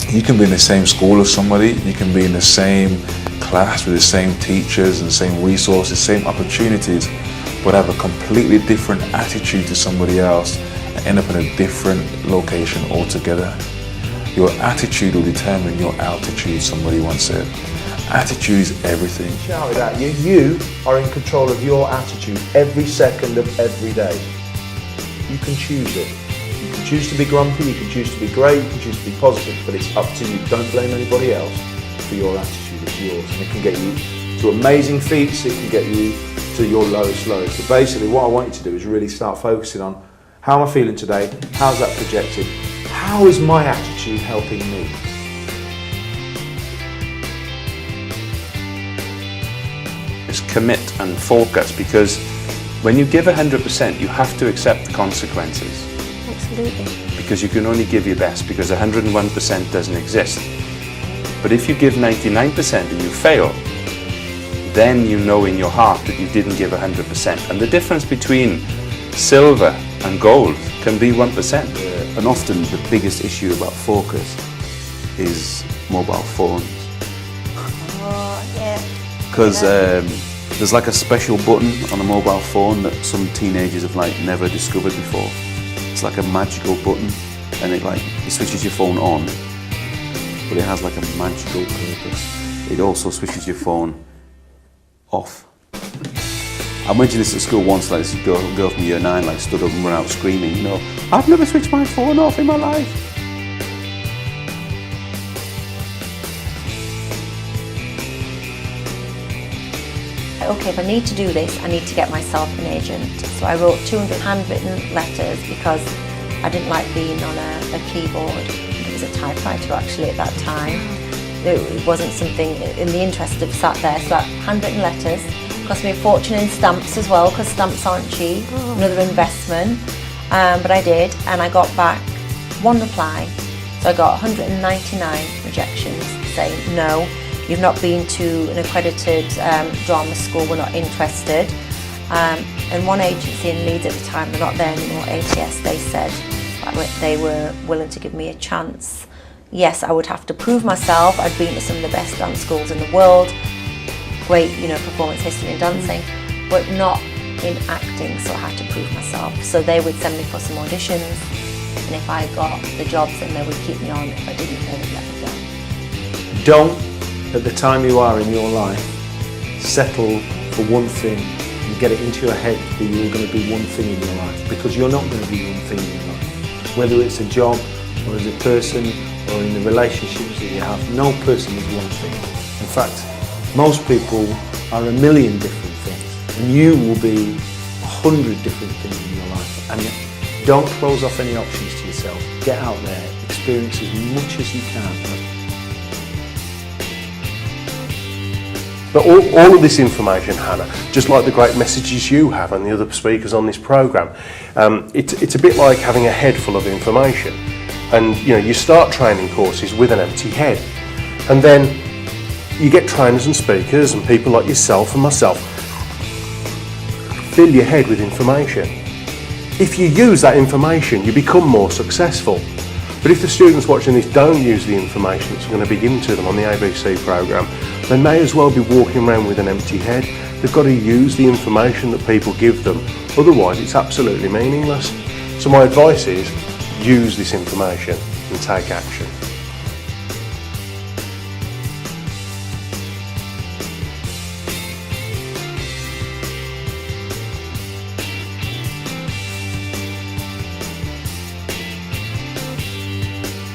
You can be in the same school as somebody, you can be in the same class with the same teachers and the same resources, same opportunities, but have a completely different attitude to somebody else and end up in a different location altogether. Your attitude will determine your altitude, somebody once said. Attitude is everything. Shouted at you. You are in control of your attitude every second of every day. You can choose it. You can choose to be grumpy, you can choose to be great, you can choose to be positive, but it's up to you. Don't blame anybody else for your attitude. It's yours. And it can get you to amazing feats, it can get you to your lowest lows. But basically what I want you to do is really start focusing on how am I feeling today, how's that projected, how is my attitude helping me? Is commit and focus, because when you give 100%, you have to accept the consequences. Absolutely. Because you can only give your best, because 101% doesn't exist. But if you give 99% and you fail, then you know in your heart that you didn't give 100%. And the difference between silver and gold can be 1%. And often the biggest issue about focus is mobile phones. Oh, yeah. Because there's like a special button on a mobile phone that some teenagers have like never discovered before. It's like a magical button, and it switches your phone on, but it has like a magical purpose. It also switches your phone off. I mentioned this at school once, like this girl from year 9 like stood up and ran out screaming, you know, I've never switched my phone off in my life. Okay, if I need to do this, I need to get myself an agent. So I wrote 200 handwritten letters because I didn't like being on a keyboard. It was a typewriter actually at that time. It wasn't something in the interest of sat there. So that handwritten letters cost me a fortune in stamps as well, because stamps aren't cheap, another investment. But I did, and I got back one reply. So I got 199 rejections saying no. You've not been to an accredited drama school, we're not interested. And one agency in Leeds at the time, they're not there anymore, ATS, they said they were willing to give me a chance. Yes, I would have to prove myself. I'd been to some of the best dance schools in the world, great, performance history in dancing, but not in acting, so I had to prove myself. So they would send me for some auditions, and if I got the jobs, then they would keep me on. If I didn't, they would let me go. Don't, at the time you are in your life, settle for one thing and get it into your head that you're going to be one thing in your life, because you're not going to be one thing in your life. Whether it's a job or as a person or in the relationships that you have, no person is one thing. In fact, most people are a million different things, and you will be 100 different things in your life. And don't close off any options to yourself. Get out there, experience as much as you can. But all of this information, Hannah, just like the great messages you have and the other speakers on this programme, it's a bit like having a head full of information. And you start training courses with an empty head, and then you get trainers and speakers and people like yourself and myself fill your head with information. If you use that information, you become more successful. But if the students watching this don't use the information that's going to be given to them on the ABC programme, they may as well be walking around with an empty head. They've got to use the information that people give them, otherwise it's absolutely meaningless. So my advice is, use this information and take action.